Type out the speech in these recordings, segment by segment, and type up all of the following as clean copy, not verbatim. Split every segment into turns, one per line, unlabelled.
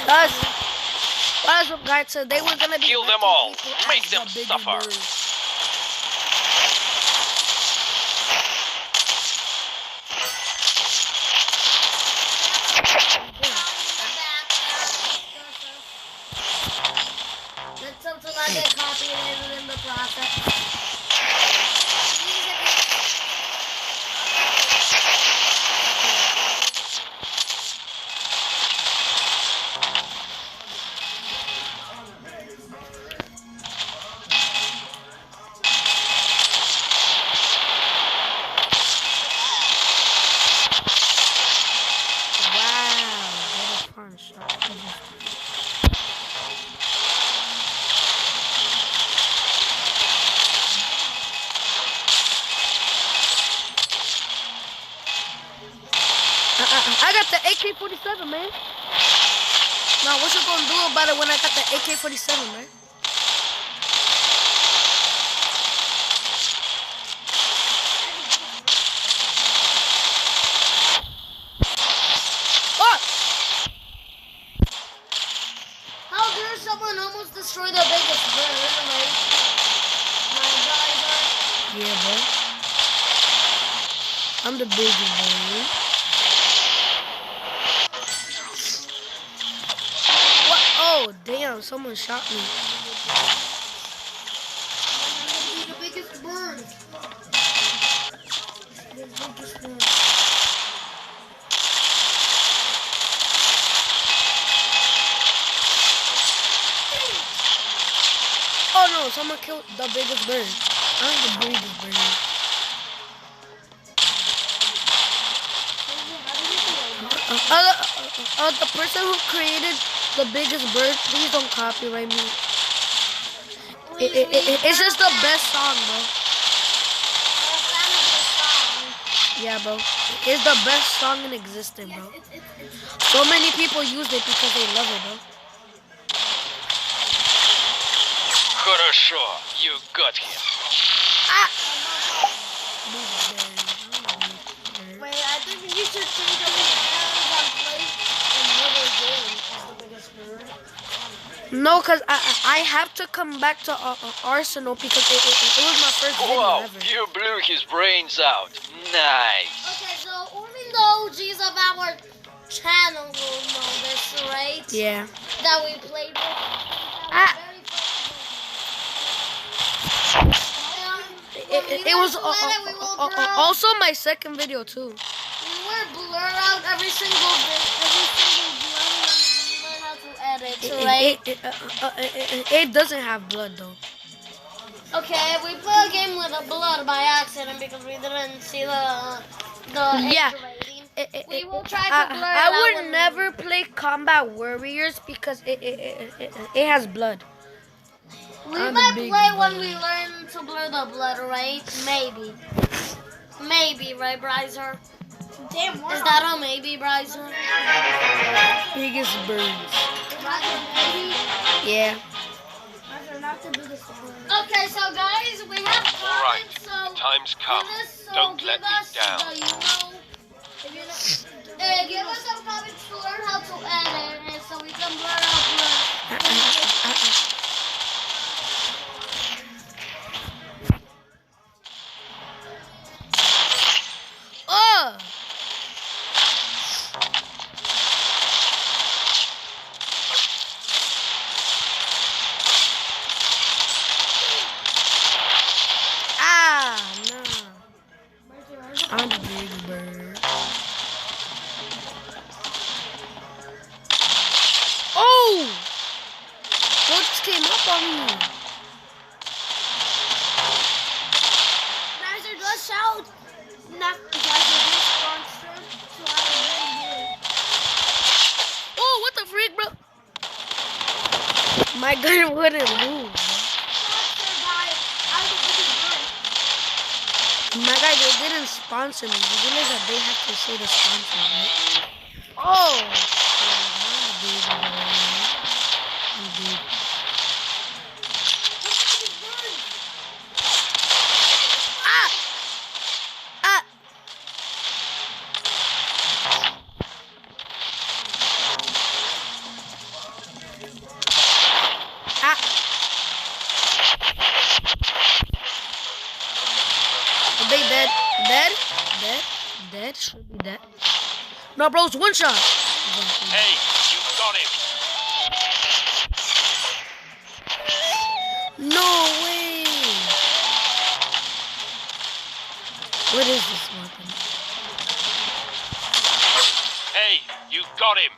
What's up, guys? So they were gonna be
Kill them
letting
all.
people
Make
as
them
the bigger
suffer.
birds.
Let's hope to not get copyrighted in the process.
Wow, what a fun shot. I got the AK-47, man. Now, what you gonna do about it when I got the AK-47, man? Oh!
How dare someone almost destroy the biggest bird, right? My guys
Yeah, bro. I'm the biggest bird. What? Oh, damn, someone shot me.
are the biggest bird. The biggest bird.
Oh, no, someone killed the biggest bird. I'm the biggest bird. The person who created the biggest bird, please don't copyright me. It's just the best song, bro.
I'm a fan of this song.
Yeah, bro. It's the best song in existence, bro. So many people use it because they love it, bro.
Хорошо, you got him.
Wait, I think you should change the hands on play another game as the biggest bird.
No, because I have to come back to Arsenal because it was my first video
Wow,
ever.
you blew his brains out. Nice.
Okay, so only the OGs of our channel will know this, right?
Yeah.
That we played with.
Ah. It was also my second video too.
We were blur out every single blur and we learn how to edit, right?
It doesn't have blood though.
Okay, we play a game with a blood by accident because we didn't see the
Yeah.
age rating. We will try to blur it
I
out
would
when
never play Combat Warriors because it has blood.
we
I'm the
might
big
play when
boy.
we learn to blur the blood, right? Maybe. Maybe, right, Bryzer? Damn, is that a maybe, Bryzer?
Biggest birds.
Maybe.
Yeah.
Okay, so guys, we have
All right,
comments, so
time's come. Don't let me down.
Give us some comments to learn how to edit it so we can blur out blood.
Oh! Ah, no. I'm the big bird. Oh! What just came up on me?
Bryzer, just shout. Not
Oh, what the freak, bro? My gun wouldn't move. My guy, they didn't sponsor me. You realize that they have to say the sponsor, right? Oh! Ah! Ah! Should be that. No, bro, it's one shot.
Hey, you got him.
No way. What is this weapon?
Hey, you got him.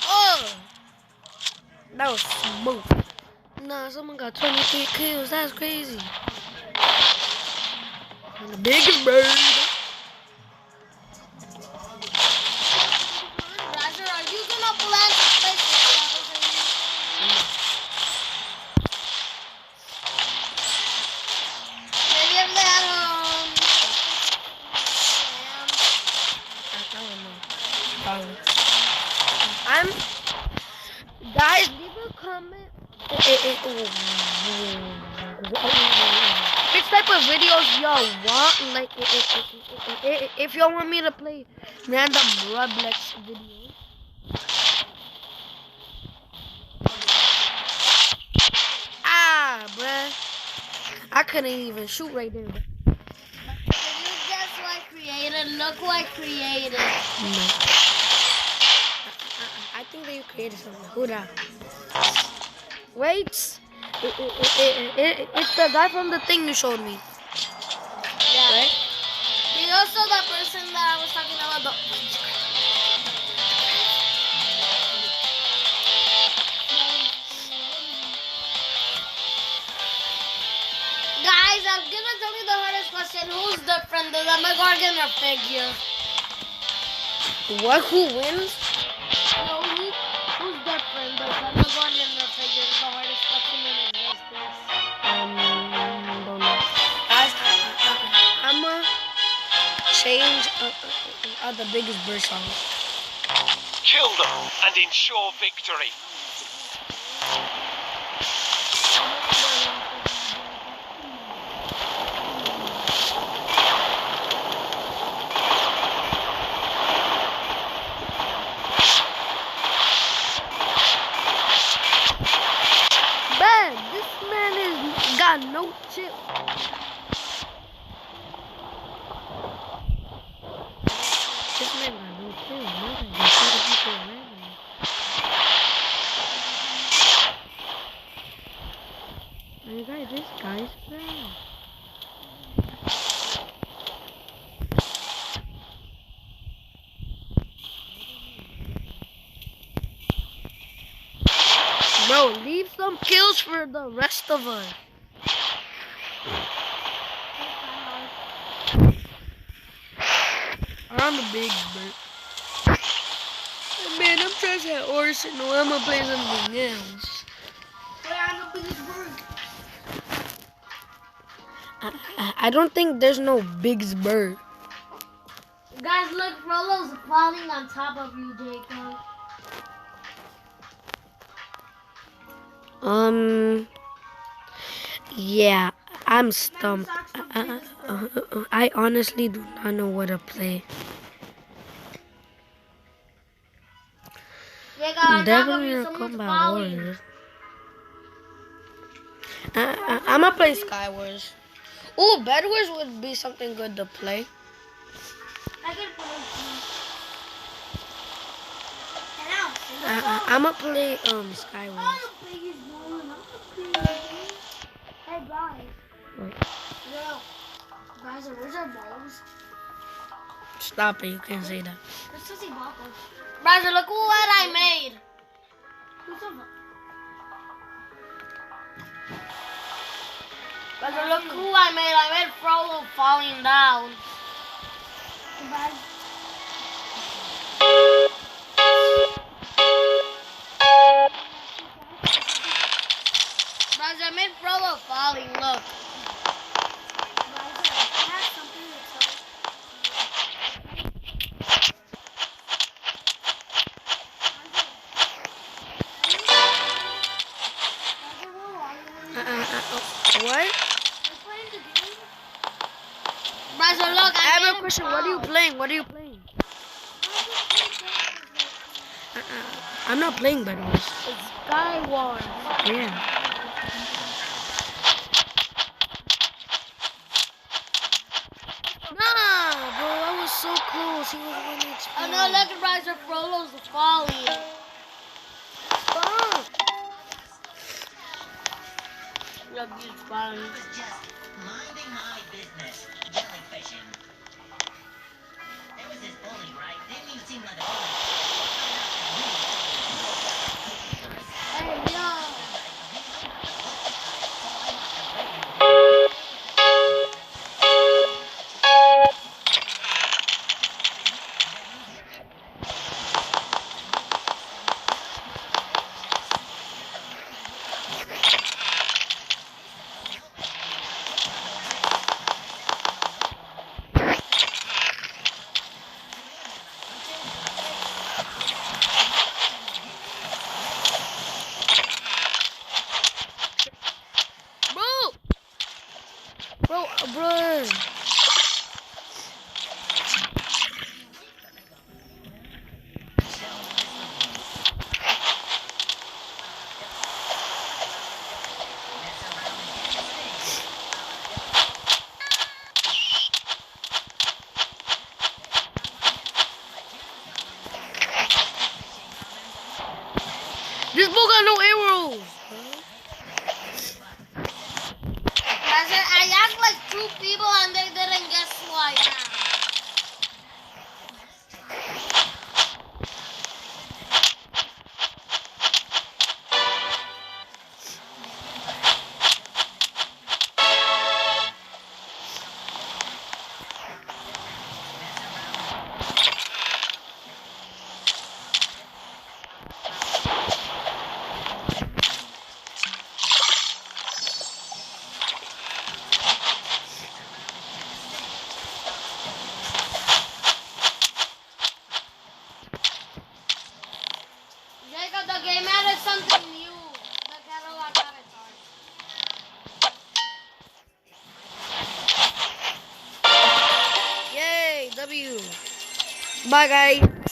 Oh, that was smooth. Nah, someone got 23 kills. That's crazy. And the biggest bird.
Roger, are you gonna plant the place? Maybe if they had
I'm guys, leave a comment. Which type of videos y'all want? Like, if y'all want me to play random Roblox videos. Ah, bruh. I couldn't even shoot right there.
Did you guess what I created? Look what I created.
No. I think that you created something. Who that? Wait. It's the guy from the thing you showed me.
Yeah.
Right?
He's also the person that I was talking about. Guys, I'm gonna tell you the hardest question. Who's different, the Demogorgon or Figure?
What? Who wins?
No, who's different, the Demogorgon or Figure? The hardest question in existence.
Don't know. Guys, I'ma change the biggest bird song.
Kill them and ensure victory.
Man, this man is got no chip. This man got no chip. Man, you see the people around him. And guys, this guy's bad. Bro, leave some kills for the rest of us. I'm a big bird. Man, I'm trying to have Arsenal. I'm gonna play something else. I don't think there's no biggest bird.
Guys, look, Frollo's falling on top of you, Jacob.
Yeah, I'm stumped. I honestly do not know what to play.
Jacob, on top of
Definitely
you,
a
someone's
Combat
falling.
Warriors. I'm gonna play Skywars. Ooh, Bed Wars would be something good to play.
I can play.
I'm gonna play Skywars.
Hey, guys.
What?
Yo, guys, where's our balls?
Stop it! You can't say that.
Let's just see balls. Brother, look what I made. Brother, look who I made. I made Frollo falling down. Brother, I made Frollo falling. Look.
What?
Brother, look.
I have a question. What are you playing? What are you playing? I'm not playing Bed Wars.
It's Skywars.
Yeah. because he was 1 HP.
Oh no, look at Riser, Frollo's falling.
Fuck.
Look, he's falling.
I was just minding my business, jellyfishing. There was this bully, right? Didn't even seem like a bully.
Hey, yo.
Bro. This boat got no arrows.
I asked like 2 people and they didn't guess who I am. Jacob, the game added something new. The Cadillac avatar.
Yay, W. Bye, guys.